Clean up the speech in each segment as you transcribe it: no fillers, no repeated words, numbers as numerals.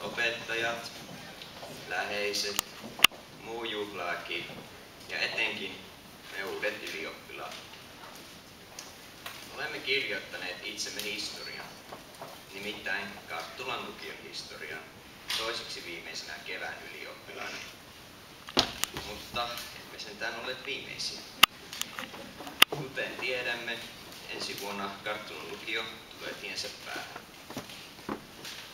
opettajat, läheiset, muu juhlaväki ja etenkin me uudet ylioppilaat. Olemme kirjoittaneet itsemme historian, nimittäin Karttulan lukion historian, toiseksi viimeisenä kevään ylioppilaana. Mutta emme sentään ole viimeisiä. Kuten tiedämme, ensi vuonna Karttulan lukio tulee tiensä päähän.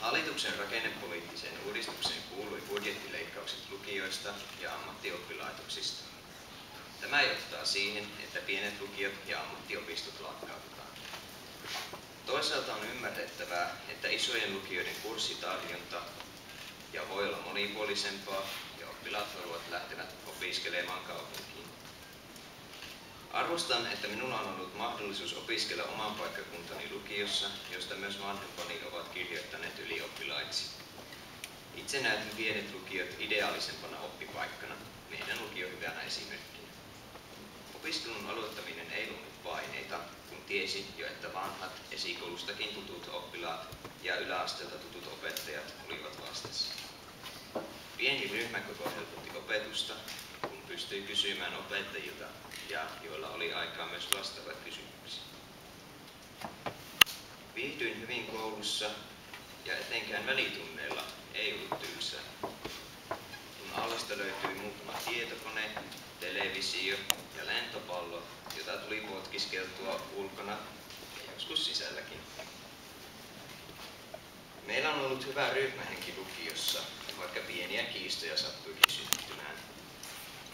Hallituksen rakennepoliittiseen uudistukseen kuului budjettileikkaukset lukioista ja ammattioppilaitoksista. Tämä johtaa siihen, että pienet lukiot ja ammattiopistot lakkautetaan. Toisaalta on ymmärrettävää, että isojen lukioiden kurssitarjonta ja voi olla monipuolisempaa ja oppilaat haluavat lähtevät opiskelemaan kaupunkiin. Arvostan, että minulla on ollut mahdollisuus opiskella oman paikkakuntani lukiossa, josta myös vanhempani ovat kirjoittaneet ylioppilaiksi. Itse näytin pienet lukiot ideaalisempana oppipaikkana, meidän lukio hyvänä esimerkkinä. Opiskelun aloittaminen ei luonut paineita, kun tiesi jo, että vanhat esikoulustakin tutut oppilaat ja yläasteelta tutut opettajat olivat vastassa. Pieni ryhmäkoko helpotti opetusta, kun pystyi kysymään opettajilta ja joilla oli aikaa myös vastata kysymyksiin. Viihdyin hyvin koulussa ja etenkään välitunneilla ei ollut tylsää. Kun aulasta löytyi muutama tietokone, televisio ja lentopallo, jota tuli potkiskeltua ulkona ja joskus sisälläkin. Meillä on ollut hyvä ryhmähenki lukiossa, vaikka pieniä kiistoja sattuikin syntymään.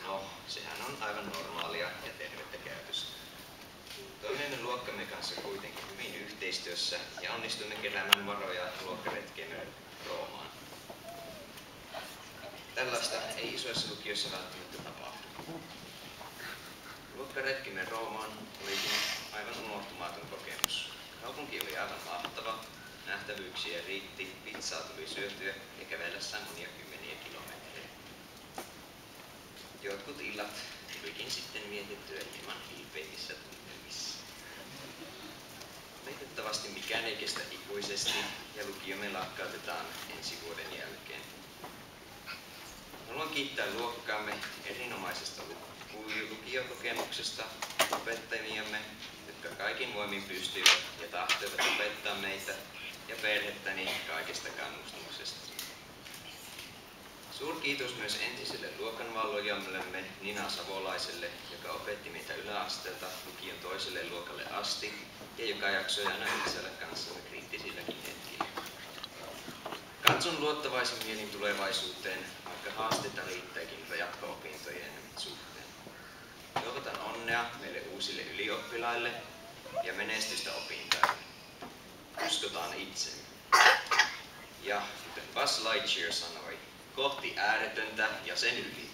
No, sehän on aivan normaalia ja tervettä käytöstä. Toimimme luokkamme kanssa kuitenkin hyvin yhteistyössä ja onnistuimme keräämään varoja luokkaretkeemme Roomaan. Tällaista ei isoissa lukioissa välttämättä tapahdu. Luokkaretkimme Roomaan olikin aivan unohtumaton kokemus. Kaupunki oli aivan mahtava, nähtävyyksiä riitti, pizzaa tuli syötyä ja kävellessä monia kymmeniä kilometrejä. Jotkut illat tulikin sitten vietettyä hieman hilpeitissä tunnelmissa. Valitettavasti mikään ei kestä ikuisesti ja lukiomme lakkautetaan ensi vuoden jälkeen. Haluan kiittää luokkaamme erinomaisesta lukiokokemuksesta, opettajiamme, jotka kaikin voimin pystyivät ja tahtoivat opettaa meitä, ja perhettäni kaikesta kannustumuksesta. Suurkiitos myös entiselle luokanvalvojallemme Nina Savolaiselle, joka opetti meitä yläasteelta lukion toiselle luokalle asti ja joka jaksoi aina itsellä kanssamme kriittisilläkin hetkillä. Katson luottavaisin mielin tulevaisuuteen, vaikka haasteita riittääkin jatko-opintojen suhteen. Toivotan onnea meille uusille ylioppilaille ja menestystä opintoihin. Uskotaan itsemme. Ja kuten Buzz Lightyear sanoi, kohti ääretöntä ja sen yli.